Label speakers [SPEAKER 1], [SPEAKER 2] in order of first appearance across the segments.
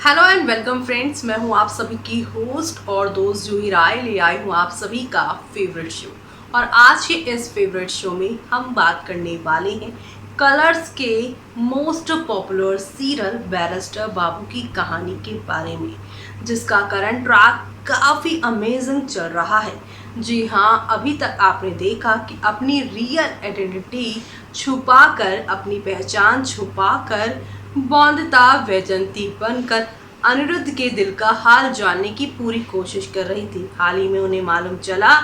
[SPEAKER 1] Hello and welcome friends, मैं हूं आप सभी की होस्ट और दोस्त जूही राय। ले आई हूं आप सभी का फेवरेट शो। और आज के इस फेवरेट शो में हम बात करने वाले हैं कलर्स के मोस्ट पॉपुलर सीरियल बैरिस्टर बाबू की कहानी के बारे में, जिसका करंट ट्रैक काफ़ी अमेजिंग चल रहा है। जी हाँ, अभी तक आपने देखा कि अपनी रियल आइडेंटिटी छुपाकर, अपनी पहचान छुपाकर बौंदता वैजंती बनकर अनिरुद्ध के दिल का हाल जानने की पूरी कोशिश कर रही थी। हाल ही में उन्हें मालूम चला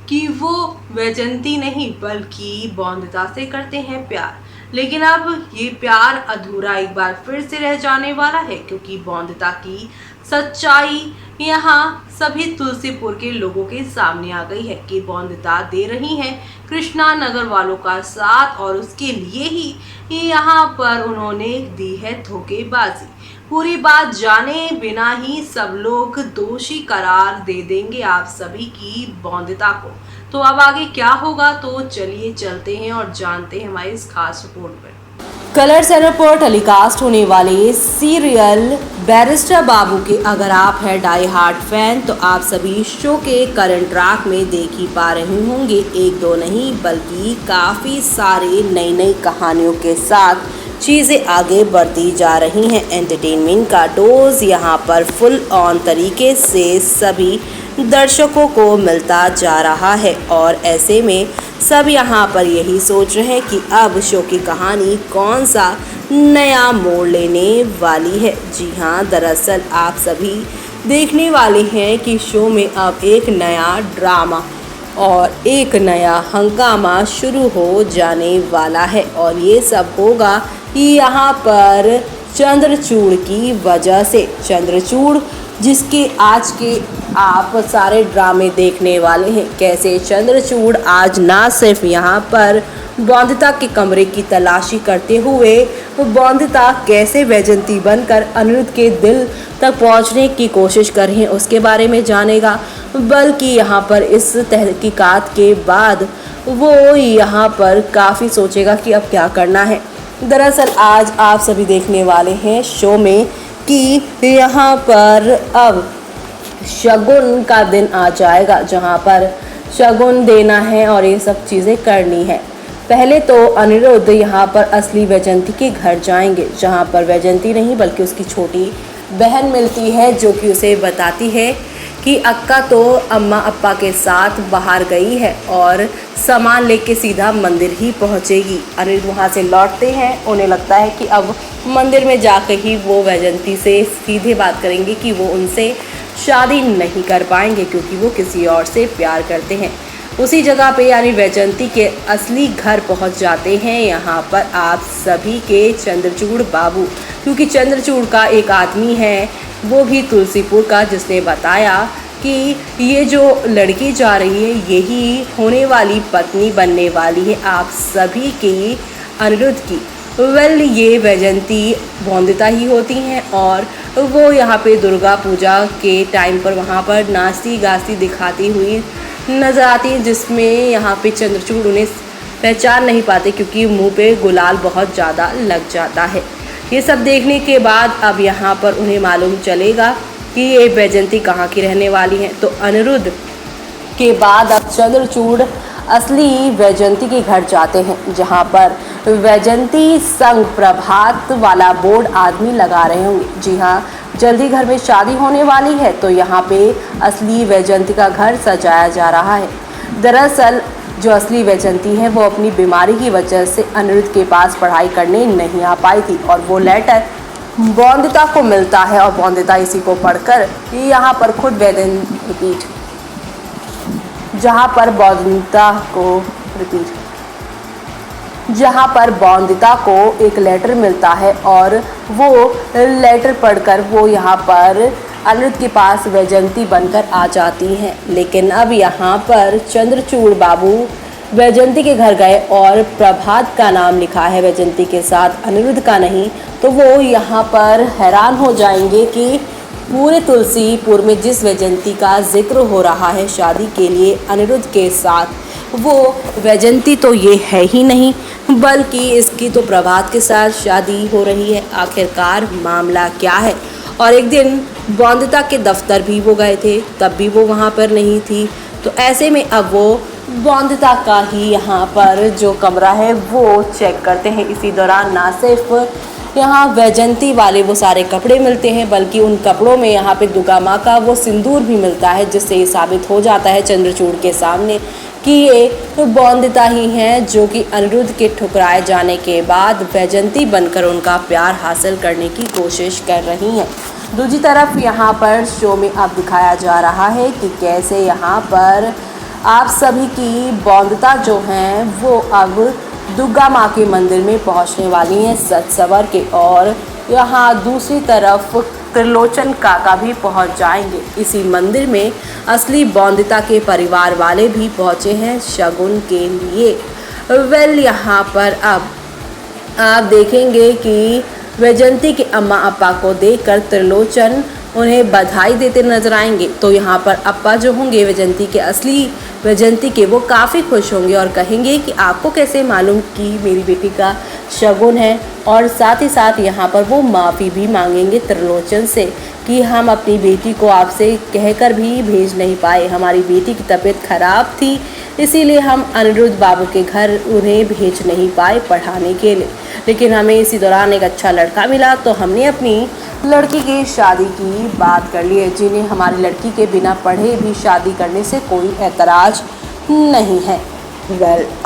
[SPEAKER 1] कि वो वैजंती नहीं बल्कि बौंदता से करते हैं प्यार। लेकिन अब ये प्यार अधूरा एक बार फिर से रह जाने वाला है, क्योंकि बौंदता की सच्चाई यहाँ सभी तुलसीपुर के लोगों के सामने आ गई है कि बौंदता दे रही है कृष्णा नगर वालों का साथ, और उसके लिए ही यहाँ पर उन्होंने दी है धोखेबाजी। पूरी बात जाने बिना ही सब लोग दोषी करार दे देंगे आप सभी की बौंदता को। तो अब आगे क्या होगा, तो चलिए चलते हैं और जानते हैं हमारी इस खास रिपोर्ट पर।
[SPEAKER 2] कलर्स चैनल पर टेलीकास्ट होने वाले सीरियल बैरिस्टर बाबू के अगर आप हैं डाई हार्ट फैन, तो आप सभी शो के करंट ट्रैक में देख ही पा रहे होंगे। एक दो नहीं बल्कि काफ़ी सारे नई नई कहानियों के साथ चीज़ें आगे बढ़ती जा रही हैं। एंटरटेनमेंट का डोज यहाँ पर फुल ऑन तरीके से सभी दर्शकों को मिलता जा रहा है, और ऐसे में सब यहाँ पर यही सोच रहे हैं कि अब शो की कहानी कौन सा नया मोड़ लेने वाली है। जी हाँ, दरअसल आप सभी देखने वाले हैं कि शो में अब एक नया ड्रामा और एक नया हंगामा शुरू हो जाने वाला है, और ये सब होगा कि यहाँ पर चंद्रचूड़ की वजह से। चंद्रचूड़ जिसके आज के आप सारे ड्रामे देखने वाले हैं, कैसे चंद्रचूड़ आज ना सिर्फ यहाँ पर बौंदता के कमरे की तलाशी करते हुए बौंदता कैसे वैजंती बनकर अनिरुद्ध के दिल तक पहुँचने की कोशिश कर रही है उसके बारे में जानेगा, बल्कि यहाँ पर इस तहकीकात के बाद वो यहाँ पर काफ़ी सोचेगा कि अब क्या करना है। दरअसल आज आप सभी देखने वाले हैं शो में कि यहाँ पर अब शगुन का दिन आ जाएगा, जहाँ पर शगुन देना है और ये सब चीज़ें करनी है। पहले तो अनिरुद्ध यहाँ पर असली वैजंती के घर जाएंगे, जहाँ पर वैजंती नहीं बल्कि उसकी छोटी बहन मिलती है, जो कि उसे बताती है कि अक्का तो अम्मा अप्पा के साथ बाहर गई है और सामान लेके सीधा मंदिर ही पहुंचेगी। अनिरुद्ध वहां से लौटते हैं, उन्हें लगता है कि अब मंदिर में जाकर ही वो वैजंती से सीधे बात करेंगे कि वो उनसे शादी नहीं कर पाएंगे, क्योंकि वो किसी और से प्यार करते हैं। उसी जगह पे यानी वैजंती के असली घर पहुंच जाते हैं यहाँ पर आप सभी के चंद्रचूड़ बाबू, क्योंकि चंद्रचूड़ का एक आदमी है, वो भी तुलसीपुर का, जिसने बताया कि ये जो लड़की जा रही है यही होने वाली पत्नी बनने वाली है आप सभी की अनिरुद्ध की। ये वैजंती बौंदता ही होती हैं, और वो यहाँ पे दुर्गा पूजा के टाइम पर वहाँ पर नाचती गाती दिखाती हुई नज़र आती हैं, जिसमें यहाँ पे चंद्रचूड़ उन्हें पहचान नहीं पाते, क्योंकि मुंह पे गुलाल बहुत ज़्यादा लग जाता है। ये सब देखने के बाद अब यहाँ पर उन्हें मालूम चलेगा कि ये वैजंती कहाँ की रहने वाली है। तो अनिरुद्ध के बाद अब चंद्रचूड़ असली वैजंती के घर जाते हैं, जहाँ पर वैजंती संग प्रभात वाला बोर्ड आदमी लगा रहे होंगे। जी हाँ, जल्दी घर में शादी होने वाली है, तो यहाँ पे असली वैजंती का घर सजाया जा रहा है। दरअसल जो असली वैजंती है वो अपनी बीमारी की वजह से अनिरुद्ध के पास पढ़ाई करने नहीं आ पाई थी, और वो लेटर बौंदता को मिलता है, और बौंदता इसी को पढ़कर यहाँ पर खुद जहाँ पर बौंदता को एक लेटर मिलता है, और वो लेटर पढ़कर वो यहाँ पर अनिरुद्ध के पास वैजंती बनकर आ जाती हैं। लेकिन अब यहाँ पर चंद्रचूड़ बाबू वैजंती के घर गए और प्रभात का नाम लिखा है वैजंती के साथ, अनिरुद्ध का नहीं, तो वो यहाँ पर हैरान हो जाएंगे कि पूरे तुलसीपुर में जिस वैजंती का जिक्र हो रहा है शादी के लिए अनिरुद्ध के साथ, वो वैजंती तो ये है ही नहीं, बल्कि इसकी तो प्रभात के साथ शादी हो रही है। आखिरकार मामला क्या है और एक दिन बौंदता के दफ्तर भी वो गए थे, तब भी वो वहाँ पर नहीं थी। तो ऐसे में अब वो बौंदता का ही यहाँ पर जो कमरा है वो चेक करते हैं। इसी दौरान ना सिर्फ यहाँ वैजंती वाले वो सारे कपड़े मिलते हैं, बल्कि उन कपड़ों में यहाँ पे दुर्गा माँ का वो सिंदूर भी मिलता है, जिससे ये साबित हो जाता है चंद्रचूड़ के सामने कि ये बौंदता ही हैं जो कि अनिरुद्ध के ठुकराए जाने के बाद वैजंती बनकर उनका प्यार हासिल करने की कोशिश कर रही हैं। दूसरी तरफ यहाँ पर शो में अब दिखाया जा रहा है कि कैसे यहाँ पर आप सभी की बौंदता जो हैं वो अब दुर्गा माँ के मंदिर में पहुँचने वाली हैं सज सवर के, और यहाँ दूसरी तरफ त्रिलोचन काका भी पहुँच जाएंगे। इसी मंदिर में असली बौंदता के परिवार वाले भी पहुँचे हैं शगुन के लिए। यहाँ पर अब आप देखेंगे कि वैजंती के अम्मा अप्पा को देखकर त्रिलोचन उन्हें बधाई देते नजर आएंगे। तो यहाँ पर अप्पा जो होंगे वैजंती के असली वैजंती के, वो काफ़ी खुश होंगे और कहेंगे कि आपको कैसे मालूम कि मेरी बेटी का शगुन है, और साथ ही साथ यहाँ पर वो माफ़ी भी मांगेंगे त्रिलोचन से कि हम अपनी बेटी को आपसे कहकर भी भेज नहीं पाए, हमारी बेटी की तबीयत खराब थी, इसीलिए हम अनिरुद्ध बाबू के घर उन्हें भेज नहीं पाए पढ़ाने के लिए, लेकिन हमें इसी दौरान एक अच्छा लड़का मिला तो हमने अपनी लड़की की शादी की बात कर ली है, जिन्हें हमारी लड़की के बिना पढ़े भी शादी करने से कोई एतराज़ नहीं है।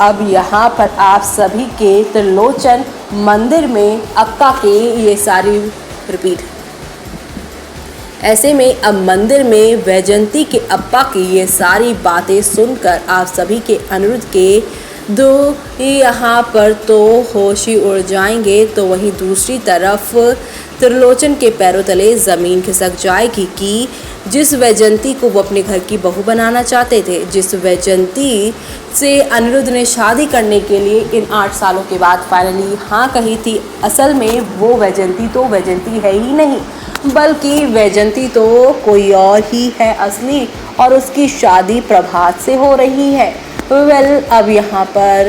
[SPEAKER 2] अब यहाँ पर आप सभी के त्रिलोचन मंदिर में अक्का के ये सारी रिपीट, ऐसे में अब मंदिर में वैजंती के अप्पा की ये सारी बातें सुनकर आप सभी के अनिरुद्ध के दो यहाँ पर तो होश ही उड़ जाएंगे। तो वहीं दूसरी तरफ त्रिलोचन के पैरों तले ज़मीन खिसक जाएगी कि जिस वैजंती को वो अपने घर की बहू बनाना चाहते थे, जिस वैजंती से अनिरुद्ध ने शादी करने के लिए इन 8 सालों के बाद फाइनली हाँ कही थी, असल में वो वैजंती तो वैजंती है ही नहीं, बल्कि वैजंती तो कोई और ही है असली, और उसकी शादी प्रभात से हो रही है। अब यहाँ पर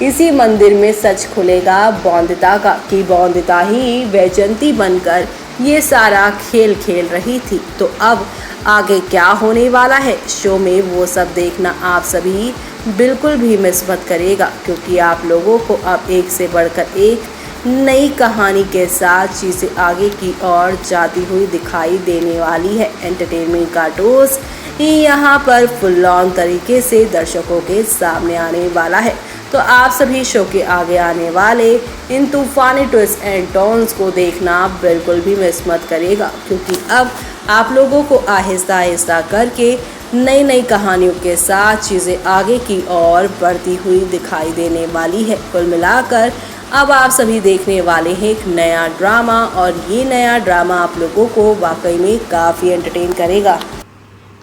[SPEAKER 2] इसी मंदिर में सच खुलेगा बौंदता का कि बौंदता ही वैजंती बनकर ये सारा खेल खेल रही थी। तो अब आगे क्या होने वाला है शो में, वो सब देखना आप सभी बिल्कुल भी मिस मत करेगा, क्योंकि आप लोगों को अब एक से बढ़कर एक नई कहानी के साथ चीज़ें आगे की ओर जाती हुई दिखाई देने वाली है। एंटरटेनमेंट का डोज यहाँ पर फुल ऑन तरीके से दर्शकों के सामने आने वाला है। तो आप सभी शो के आगे आने वाले इन तूफानी ट्विस्ट एंड टर्न्स को देखना बिल्कुल भी मिस मत करेगा, क्योंकि अब आप लोगों को आहिस्ता आहिस्ता करके नई नई कहानियों के साथ चीज़ें आगे की ओर बढ़ती हुई दिखाई देने वाली है। कुल मिलाकर अब आप सभी देखने वाले हैं एक नया ड्रामा, और ये नया ड्रामा आप लोगों को वाकई में काफ़ी एंटरटेन करेगा।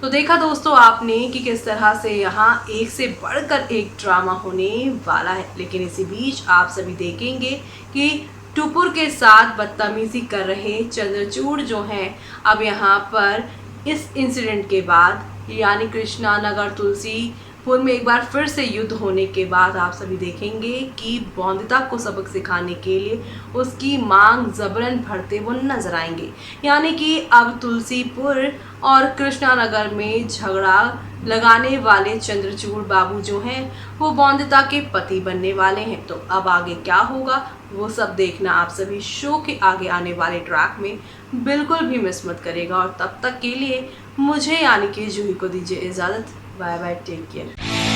[SPEAKER 1] तो देखा दोस्तों आपने कि किस तरह से यहाँ एक से बढ़कर एक ड्रामा होने वाला है, लेकिन इसी बीच आप सभी देखेंगे कि टुपुर के साथ बदतमीजी कर रहे चंद्रचूड़ जो हैं, अब यहाँ पर इस इंसिडेंट के बाद यानी कृष्णा नगर तुलसीपुर में एक बार फिर से युद्ध होने के बाद आप सभी देखेंगे कि बौंदता को सबक सिखाने के लिए उसकी मांग जबरन भरते वो नजर आएंगे। यानी कि अब तुलसीपुर और कृष्णा नगर में झगड़ा लगाने वाले चंद्रचूड़ बाबू जो हैं वो बौंदता के पति बनने वाले हैं। तो अब आगे क्या होगा वो सब देखना आप सभी शो के आगे आने वाले ट्रैक में बिल्कुल भी मिस मत करेगा। और तब तक के लिए मुझे यानी कि जूही को दीजिए इजाज़त। Bye bye, take care.